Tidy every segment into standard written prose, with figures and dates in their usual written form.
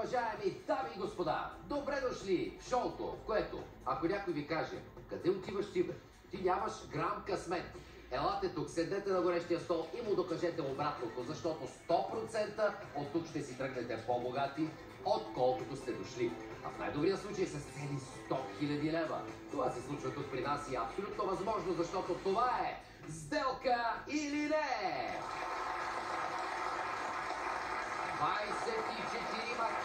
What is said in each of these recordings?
Уважаеми дами и господа, добре дошли в шоуто, в което, ако някой ви каже, къде отиваш ти бе, ти нямаш грам късмет. Елате тук, седнете на горещия стол и му докажете обратното, защото 100% от тук ще си тръгнете по-богати, отколкото сте дошли. А в най-добрия случай с цели 100 000 лева. Това се случва тук при нас и е абсолютно възможно, защото това е сделка или не! 24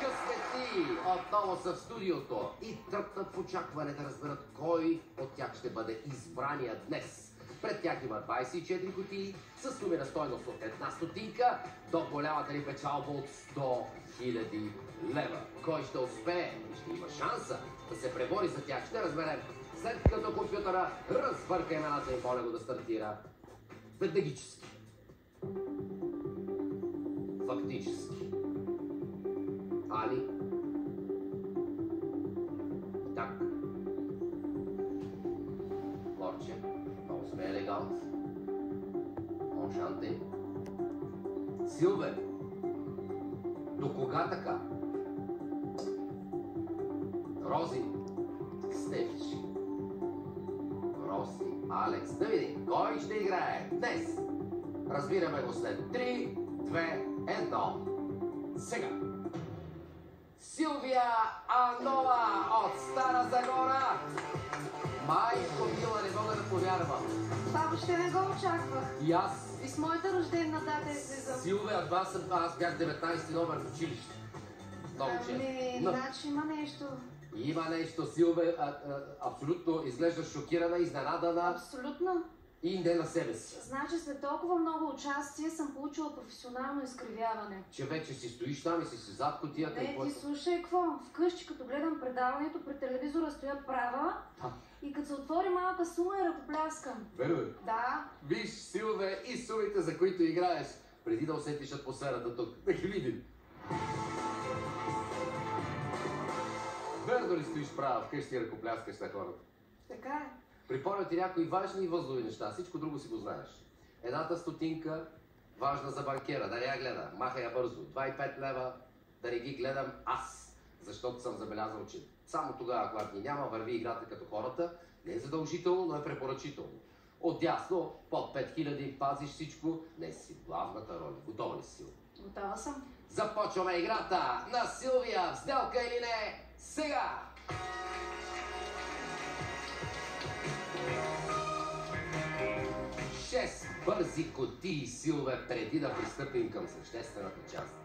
късмети отново са в студиото и тръпнат в очакване да разберат кой от тях ще бъде избрания днес. Пред тях има 24 кутии с суми на стойност от 1 стотинка до голямата ни печалба от 100 000 лева. Кой ще успее и ще има шанса да се пребори за тях, ще разберем след като компютъра разбърка имената и моля го да стартира веднагически. Фактически. Али. Так. Лорче. Много сме елегант. Оншанте. Силве. До кога така? Рози. Стефчи. Роси. Алекс. Да видим кой ще играе днес. Разбираме го след 3, 2, 1. Сега. Силвия Анова от Стара Загора. Майко мила, не мога да повярвам. Бабо, ще не го очаквах. И аз. И с моята рождена дата излизам. Силвия, аз бях 19 номер в училище. Много често. Значи има нещо. Има нещо, Силвия. Абсолютно изглеждаш шокирана, изненадана. Абсолютно. И не на себе си. Значи след толкова много участие съм получила професионално изкривяване. Че вече си стоиш там и си зад кутията. Не, ти слушай какво. Вкъщи, като гледам предаването, пред телевизора стоя права и като се отвори малка сума и ръкопляскам. Верно. Да. Виж, Силве, и сумите, за които играеш, преди да усетиш атмосферата тук. Да ги видим. Верно ли стоиш права вкъщи и ръкопляскаш на хората? Така е. Припомня ти някои важни и възлови неща, всичко друго си го знаеш. Едната стотинка, важна за банкера, да не я гледа, махай я бързо. 25 лева, да не ги гледам аз, защото съм забелязал, че само тогава, когато ни няма, върви играта като хората, не е задължително, но е препоръчително. Отдясно, под 5000, пазиш всичко, не си главната роля. Готова ли си? Готова съм. Започваме играта на Силвия, сделка или не, сега! 6 бързи кутии, Силве, преди да пристъпим към съществената част.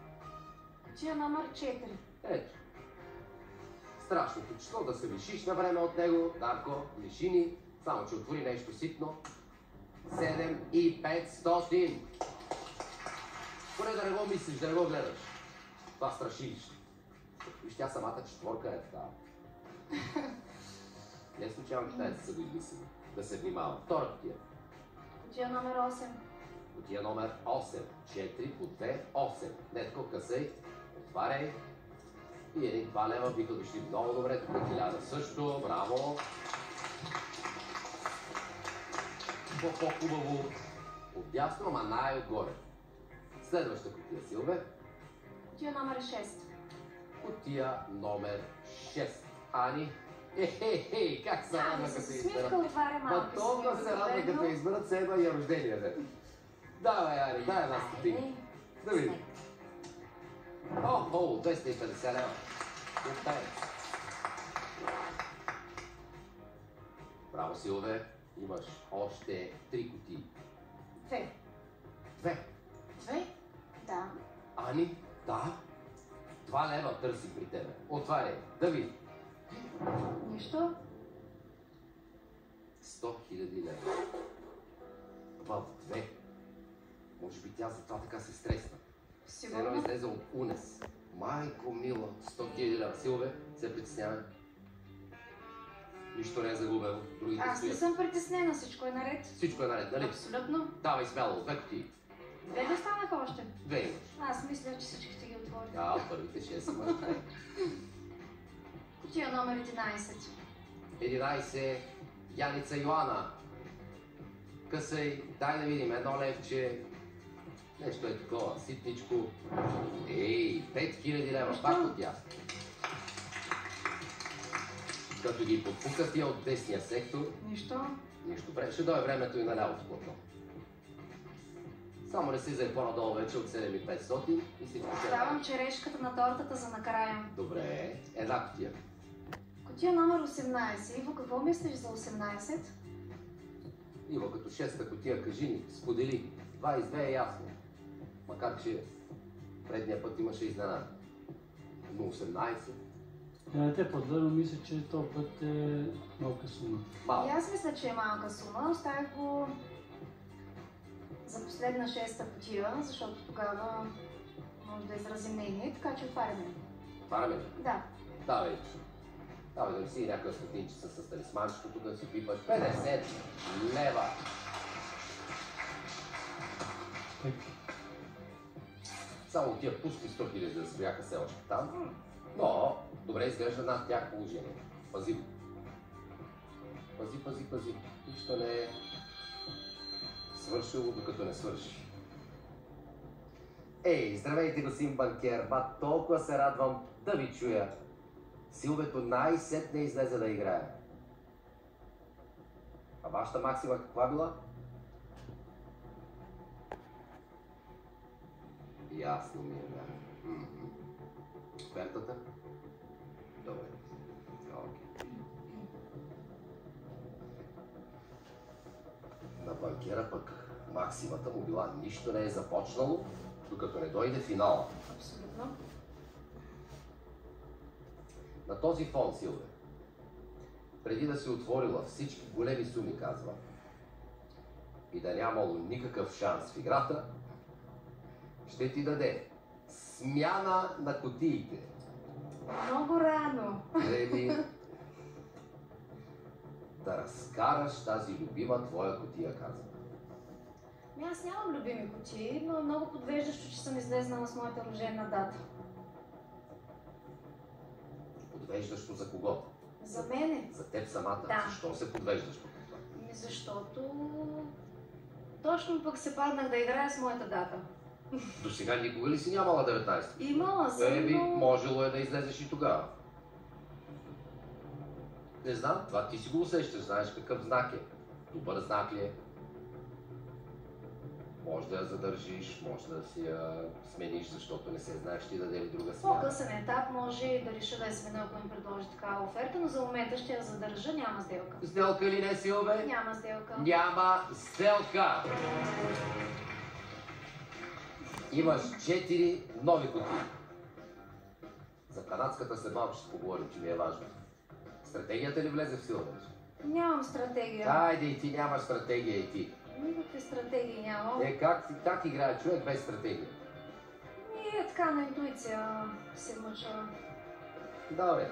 Кутия номер 4. Ето. Страшното число, да се лишиш на време от него. Дарко, лиши ни, само че отвори нещо ситно. 7500. Поне да не го мислиш, да не го гледаш. Това страшилище. Виж, тя самата четворка е така. Не случайно китайците са го измислили. Да се внимава. Втора кутия. Кутия номер 8. Кутия номер 8. 4 по 2, 8. Нетко, късай, отваряй. И едни 2 лева биха дошли много добре. Тук 1000 също. Браво! По-хубаво. Отдясно, ама най-отгоре. Следваща кутия, Силве. Кутия номер 6. Кутия номер 6. Ани. Ехе, как се радва, като се изберат. Смивка отваря малко. Толкова се радва, като изберат седма и рождения ден. Давай, Ани, дай една стотинка. Да видим. О, 250 лева. Браво, Силве. Имаш още 3 кутии. 2. 2. 2? Да. Ани, да. 2 лева търси при тебе. Отваряй, да видим. Нищо? 100 000 лева. В 2. Може би тя затова така се стресна. Едно излезе от унес. Майко мила, 100 000 лева. Силве, се притеснявай. Нищо не е загубено. Аз не съм притеснена, всичко е наред. Всичко е наред, нали? Абсолютно. Давай смело, 2 кутии. 2 ли останаха още? 2 имаш. Аз мисля, че всички ще ги отворя. Да, първите 6 имаш 2. Кутия номер 11. 11. Яница Йоана. Късай, дай да видим, 1 левче. Нещо е такова, ситничко. Ей, 5 5000 лева, Защо? пак от тях. Като ги подпукат тия от десния сектор, Нищо. нищо. Ще дойде времето и на лявото платно. Само не си взе по-надолу вече от 7500 и всичко ще е. Оставам черешката на тортата за накрая. Добре, една кутия. Кутия номер 18. Иво, какво мислиш за 18? Иво, като шеста кутия, кажи ни, сподели. 22 е ясно. Макар че предния път имаше изненада. Но 18? Не те подлъжно, мисля, че този път е малка сума. И Малко. аз мисля, че е малка сума. Оставих го за последна шеста кутия, защото тогава може да изразим мнение, така че отваряме. Отваряме ли? Да. Давай. Давай да си някакъв стотинчица с талисманчето, тук да си пипаш 50 лева. Так. Само тия пусти 100 000 да стояха все още там. Но добре изглежда над тях положение. Пази го. Пази. Нищо не е свършило, докато не свърши. Ей, здравейте, господин банкер, толкова се радвам да ви чуя. Силвето най-сетне излезе да играе. А вашата максима каква била? Ясно ми е, да. Офертата? Добре. Окей. На банкера пък максимата му била нищо не е започнало, докато не дойде финала. Абсолютно. На този фон, Силве, преди да си отворила всички големи суми, казва, и да нямало никакъв шанс в играта, ще ти даде смяна на кутиите. Много рано. Преди да разкараш тази любима твоя кутия, казва. Аз нямам любими кутии, но е много подвеждащо, че съм излезнала с моята рождена дата. Подвеждащо за кого? За мене. За теб самата. Да. Защо се подвеждаш по това? Защото точно пък се паднах да играя с моята дата. До сега никога ли си нямала 19? Имала съм, но... Можело е да излезеш и тогава. Не знам, това ти си го усещаш, знаеш какъв знак е. Добър знак ли е? Може да я задържиш, може да си я смениш, защото не се знаеш ти даде ли друга В смяна. по-късен етап може и да реша да я сменя, ако ми предложи такава оферта, но за момента ще я задържа, няма сделка. Сделка или не, Силве? Няма сделка. Няма сделка! Имаш 4 нови кутии. За канадската след малко ще поговорим, че ми е важно. Стратегията ли влезе в сила вече? Нямам стратегия. Айде и ти нямаш стратегия и ти. Никакви стратегии нямам. Как играе човек без стратегия? И така на интуиция се мъча. Да, бе.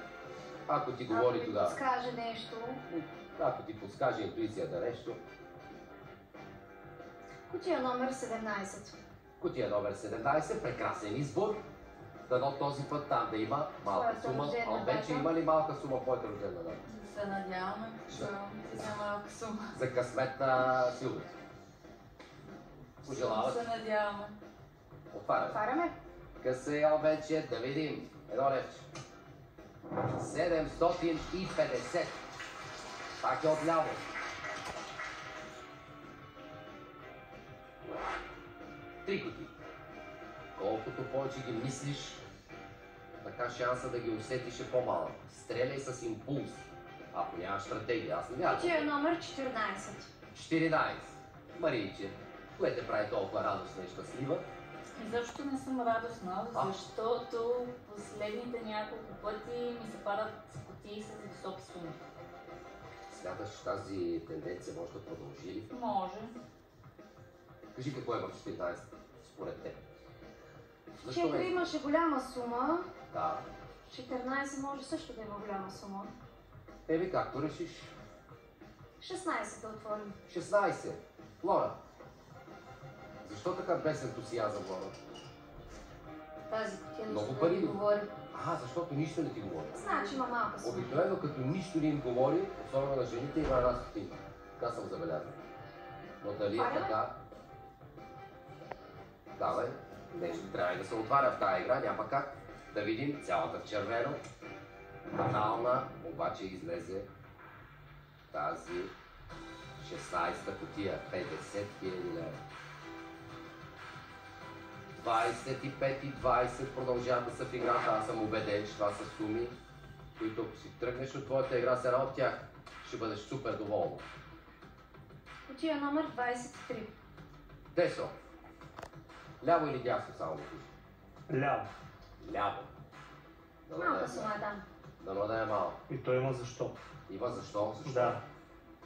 Ако ти говори Ако ми тогава. подскаже нещо. Ако ти подскаже интуицията нещо. Кутия номер 17. Кутия номер 17, прекрасен избор. Дано този път там да има малка Твоята сума. рождена А вече дата? има ли малка сума в твоята рождена дата? Да се надяваме, че за малка сума. За късмет на Силвия. Пожелават. Да се надяваме. Отваряме. Отваряме. Късеял вече, да видим. Едно левче. 750. Пак е отляво. Три кутии. Колкото повече ги мислиш, така шанса да ги усетиш е по-малък. Стреляй с импулс. Ако нямаш стратегия, аз не вярвам. Кутия номер 14. 14. Марийче, кое те прави толкова радостна и щастлива? Изобщо не съм радостна, А? защото последните няколко пъти ми се падат кутии с високи суми. Смяташ, че тази тенденция може да продължи ли? Може. Кажи какво е в 14, според теб. 4 имаше голяма сума. Да. 14 може също да има голяма сума. Еби, както решиш. 16 да отворим. 16. Лора. Защо така без ентусиазъм, Лора? Тази кутия Много нищо пари не ли? ми говори. Защото нищо не ти говори. Значи има малка сума. Обикновено като нищо не им говори, особено на жените, има една стотинка. Така съм забелязал. Но дали е Отваряме? така? Давай. Нещо трябва и да се отваря в тази игра, няма как да видим цялата в червено. Фатална, обаче излезе тази 16-та кутия, 50 000 лева. 25 и 20 продължават да са в играта. Аз съм убеден, че това са суми, които ако си тръгнеш от твоята игра с една от тях, ще бъдеш супер доволна. Кутия номер 23. Тесо, ляво или дясно само да кажи? Ляво. Ляво. Малка сума е там. Дано да е малко. И той има защо. Има защо? Защо? Да.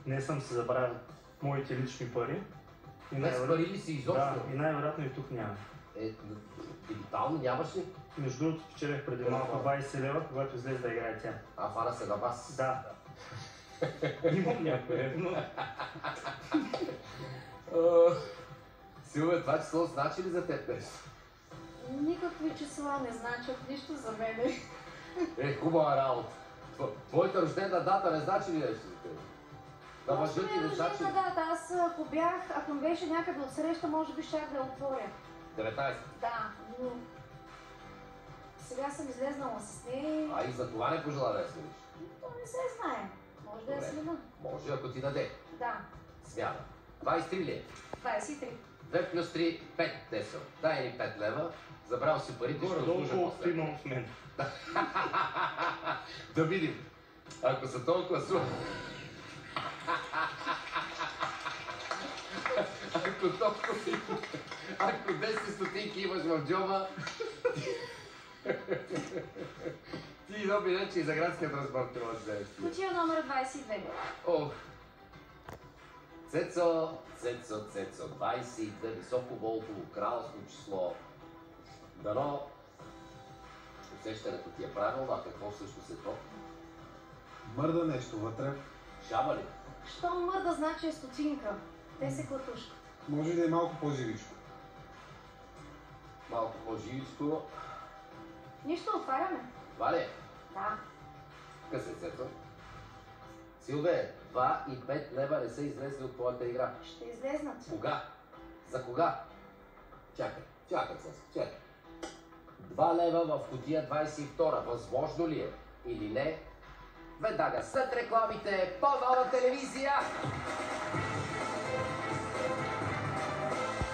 Не съм се забравил моите лични пари. И Без пари ли си изобщо? Да, и най-вероятно и тук няма. Дигитално нямаш ли? Между другото, спечелих преди малко 20 лева, когато излезе да играе тя. Фана се на вас. Да. Имам някое, но... Силвия, това число значи ли за теб нещо? Никакви числа не значат нищо за мене. Хубава работа. Твоята рождена дата не значи ли нещо за теб? Да Може мъжът би ти е не значи рождена дата. Аз ако ми беше някъде отсреща, може би щях да я отворя. 19. Да, но... Сега съм излезнала с нея. А и за това не пожела да я смениш. То не се знае. Може да я Добре. смена. Може, ако ти даде. Да. Смяна. 23 ли е? 23. 2 плюс 3, 5 десо. Дай ни 5 лева. Забрал си парите, ще Горе-долу отслужа колкото после. имам в мен. Да видим. Ако са толкова суми. Ако 10 стотинки имаш в джоба, ти доби рече и за градския транспорт не можеш да вземеш. Кутия номер 22. Ох. Цецо, 22, високоволтово кралско число. Дано усещането ти е правилно, а какво всъщност е то? Мърда нещо вътре. Шаба ли? Що мърда значи е стотинка. Те се клатушка. Може да е малко по-живичко. Малко по-живичко. Нищо, отваряме. Това ли е? Да. Късе, Цецо. Силве, 2 и 5 лева не са излезли от твоята игра. Ще излезнат. Кога? За кога? Чакай, Цецо, чакай. 2 лева в кутия 22. Възможно ли е? Или не? Веднага след рекламите по Нова телевизия!